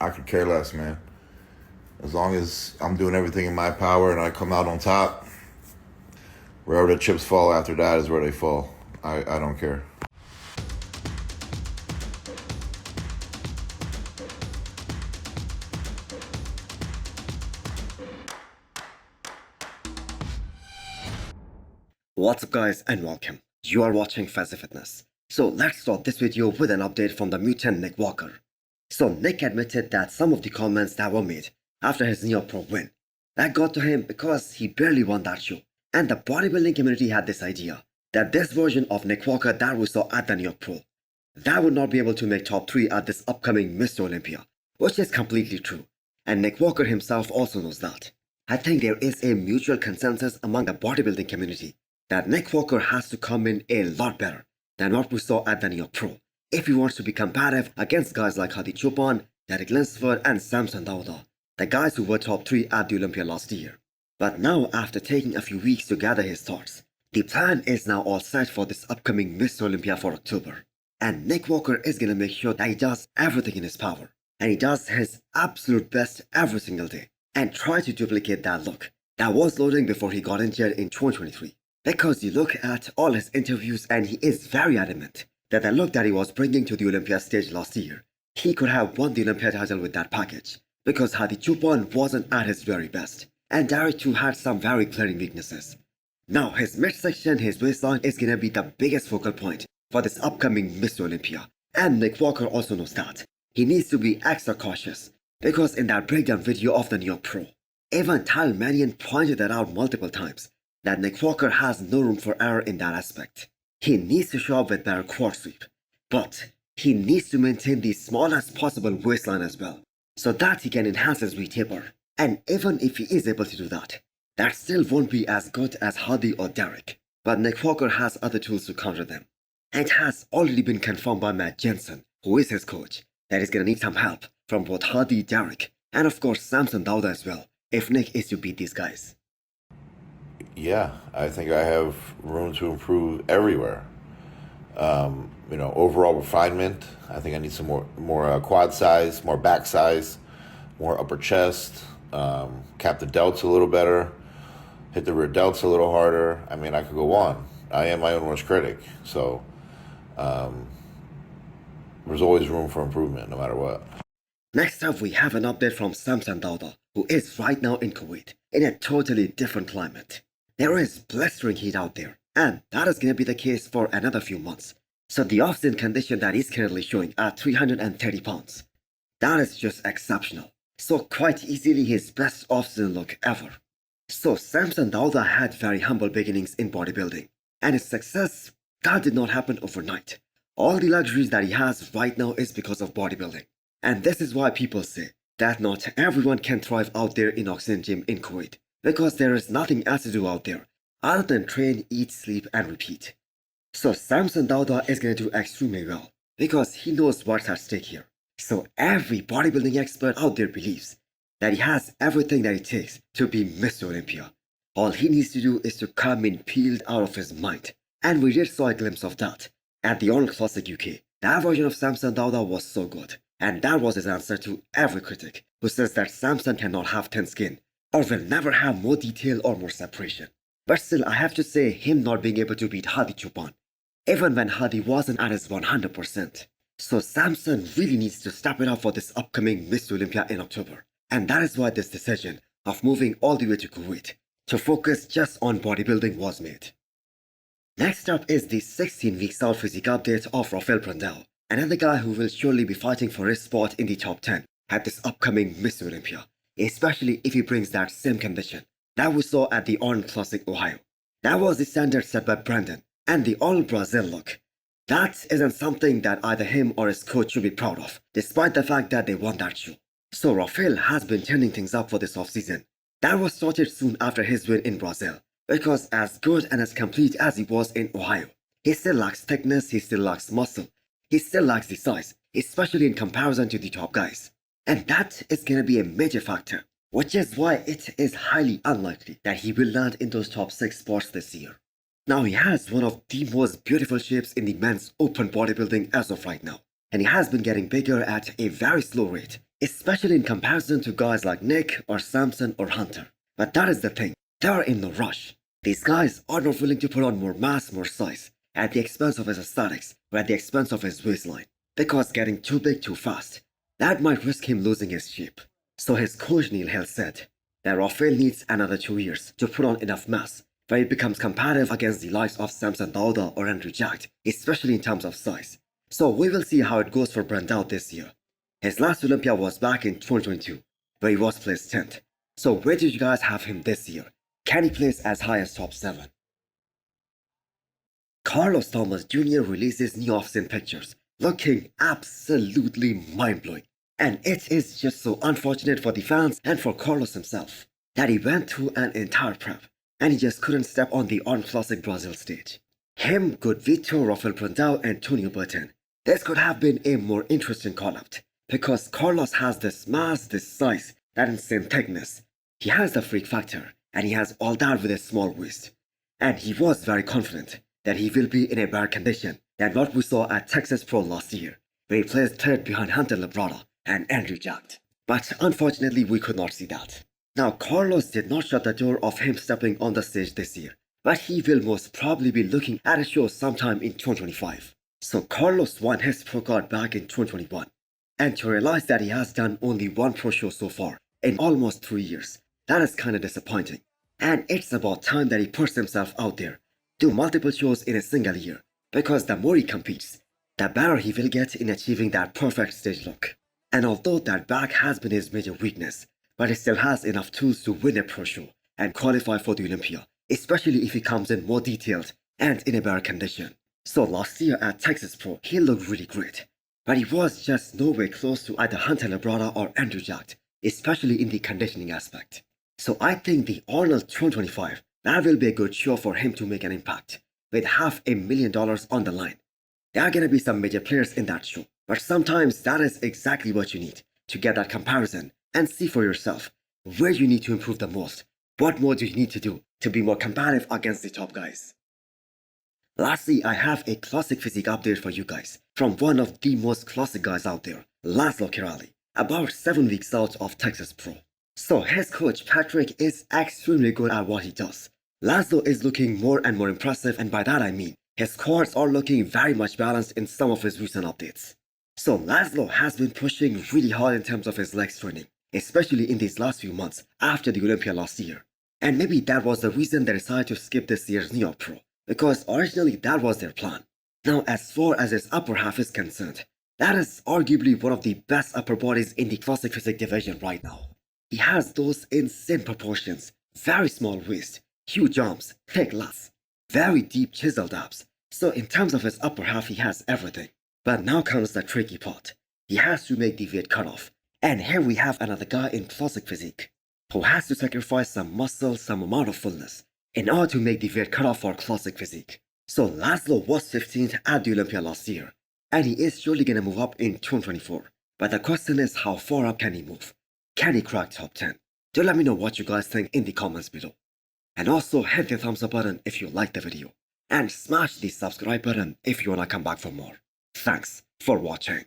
I could care less, man. As long as I'm doing everything in my power and I come out on top, wherever the chips fall after that is where they fall. I don't care. What's up guys and welcome. You are watching Fazi Fitness. So let's start this video with an update from the mutant Nick Walker. So Nick admitted that some of the comments that were made after his New York Pro win, that got to him because he barely won that show. And the bodybuilding community had this idea that this version of Nick Walker that we saw at the New York Pro, that would not be able to make top 3 at this upcoming Mr. Olympia, which is completely true. And Nick Walker himself also knows that. I think there is a mutual consensus among the bodybuilding community that Nick Walker has to come in a lot better than what we saw at the New York Pro if he wants to be competitive against guys like Hadi Choopan, Derek Linsford and Samson Brandao, the guys who were top 3 at the Olympia last year. But now, after taking a few weeks to gather his thoughts, the plan is now all set for this upcoming Mr. Olympia for October. And Nick Walker is gonna make sure that he does everything in his power, and he does his absolute best every single day, and try to duplicate that look that was loading before he got injured in 2023. Because you look at all his interviews and he is very adamant that the look that he was bringing to the Olympia stage last year, he could have won the Olympia title with that package. Because Hadi Choopan wasn't at his very best, and Derek too had some very glaring weaknesses. Now his midsection, his waistline is gonna be the biggest focal point for this upcoming Mr. Olympia. And Nick Walker also knows that. He needs to be extra cautious, because in that breakdown video of the New York Pro, even Tal Mannion pointed that out multiple times, that Nick Walker has no room for error in that aspect. He needs to show up with better quad sweep, but he needs to maintain the smallest possible waistline as well, so that he can enhance his V-taper. And even if he is able to do that, that still won't be as good as Hadi or Derek. But Nick Walker has other tools to counter them. And it has already been confirmed by Matt Jensen, who is his coach, that he's gonna need some help from both Hadi, Derek, and of course Samson Brandao as well, if Nick is to beat these guys. Yeah, I think I have room to improve everywhere. Overall refinement. I think I need some more quad size, more back size, more upper chest. Cap the delts a little better. Hit the rear delts a little harder. I mean, I could go on. I am my own worst critic, so there's always room for improvement, no matter what. Next up, we have an update from Samson Brandao, who is right now in Kuwait, in a totally different climate. There is blistering heat out there, and that is going to be the case for another few months. So the off-season condition that he's currently showing at 330 pounds, that is just exceptional. So quite easily his best off-season look ever. So Samson Brandao had very humble beginnings in bodybuilding, and his success, that did not happen overnight. All the luxuries that he has right now is because of bodybuilding. And this is why people say that not everyone can thrive out there in Oxygen Gym in Kuwait, because there is nothing else to do out there other than train, eat, sleep and repeat. So Samson Brandao is going to do extremely well because he knows what's at stake here. So every bodybuilding expert out there believes that he has everything that it takes to be Mr. Olympia. All he needs to do is to come in peeled out of his mind. And we did saw a glimpse of that at the Arnold Classic UK. That version of Samson Brandao was so good. And that was his answer to every critic who says that Samson cannot have thin skin or will never have more detail or more separation. But still, I have to say, him not being able to beat Hadi Choopan, even when Hadi wasn't at his 100%. So Samson really needs to step it up for this upcoming Mr. Olympia in October. And that is why this decision of moving all the way to Kuwait to focus just on bodybuilding was made. Next up is the 16 weeks out physique update of Brandao, another guy who will surely be fighting for his spot in the top 10 at this upcoming Mr. Olympia, especially if he brings that same condition that we saw at the Arnold Classic Ohio. That was the standard set by Brandon, and the all Brazil look. That isn't something that either him or his coach should be proud of, despite the fact that they won that show. So Rafael has been turning things up for this offseason. That was started soon after his win in Brazil, because as good and as complete as he was in Ohio, he still lacks thickness, he still lacks muscle, he still lacks the size, especially in comparison to the top guys. And that is going to be a major factor, which is why it is highly unlikely that he will land in those top 6 spots this year. Now he has one of the most beautiful shapes in the men's open bodybuilding as of right now. and he has been getting bigger at a very slow rate, especially in comparison to guys like Nick or Samson or Hunter. But that is the thing, they are in no rush. These guys are not willing to put on more mass, more size, at the expense of his aesthetics or at the expense of his waistline, because getting too big too fast, that might risk him losing his shape. So his coach Neil Hill said that Rafael needs another 2 years to put on enough mass where he becomes competitive against the likes of Samson Brandao or Andrew Jacked, especially in terms of size. So we will see how it goes for Brandao this year. His last Olympia was back in 2022, where he was placed 10th. So where did you guys have him this year? Can he place as high as top 7? Carlos Thomas Jr. releases new off-scene pictures, looking absolutely mind-blowing. And it is just so unfortunate for the fans and for Carlos himself that he went through an entire prep and he just couldn't step on the Classic Brazil stage. Him, good Vitor, Rafael Brandao, and Antonio Burton. This could have been a more interesting call-out because Carlos has this mass, this size, that insane thickness. He has the freak factor and he has all that with a small waist. And he was very confident that he will be in a better condition than what we saw at Texas Pro last year, where he placed third behind Hunter Labrada and Andrew Jacked. But unfortunately, we could not see that. Now, Carlos did not shut the door of him stepping on the stage this year, but he will most probably be looking at a show sometime in 2025. So Carlos won his pro card back in 2021, and to realize that he has done only one pro show so far in almost 3 years, that is kinda disappointing. And it's about time that he puts himself out there, do multiple shows in a single year, because the more he competes, the better he will get in achieving that perfect stage look. And although that back has been his major weakness, but he still has enough tools to win a pro show and qualify for the Olympia, especially if he comes in more detailed and in a better condition. So last year at Texas Pro, he looked really great, but he was just nowhere close to either Hunter Labrada or Andrew Jacked, especially in the conditioning aspect. So I think the Arnold 2025, that will be a good show for him to make an impact, with $500,000 on the line. There are gonna be some major players in that show, but sometimes that is exactly what you need to get that comparison and see for yourself where you need to improve the most. What more do you need to do to be more competitive against the top guys? Lastly, I have a classic physique update for you guys from one of the most classic guys out there, Laszlo Szabo, about 7 weeks out of Texas Pro. So his coach Patrick is extremely good at what he does. Laszlo is looking more and more impressive, and by that I mean his quads are looking very much balanced in some of his recent updates. So Laszlo has been pushing really hard in terms of his legs training, especially in these last few months after the Olympia last year. And maybe that was the reason they decided to skip this year's New York Pro, because originally that was their plan. Now, as far as his upper half is concerned, that is arguably one of the best upper bodies in the classic physique division right now. He has those insane proportions, very small waist, huge arms, thick lats, very deep chiseled abs. So in terms of his upper half, he has everything. But now comes the tricky part. He has to make the weight cutoff. And here we have another guy in classic physique who has to sacrifice some muscle, some amount of fullness in order to make the weight cutoff for classic physique. So Laszlo was 15th at the Olympia last year, and he is surely gonna move up in 2024. But the question is, how far up can he move? Can he crack top 10? Do let me know what you guys think in the comments below. And also hit the thumbs up button if you liked the video, and smash the subscribe button if you wanna come back for more. Thanks for watching.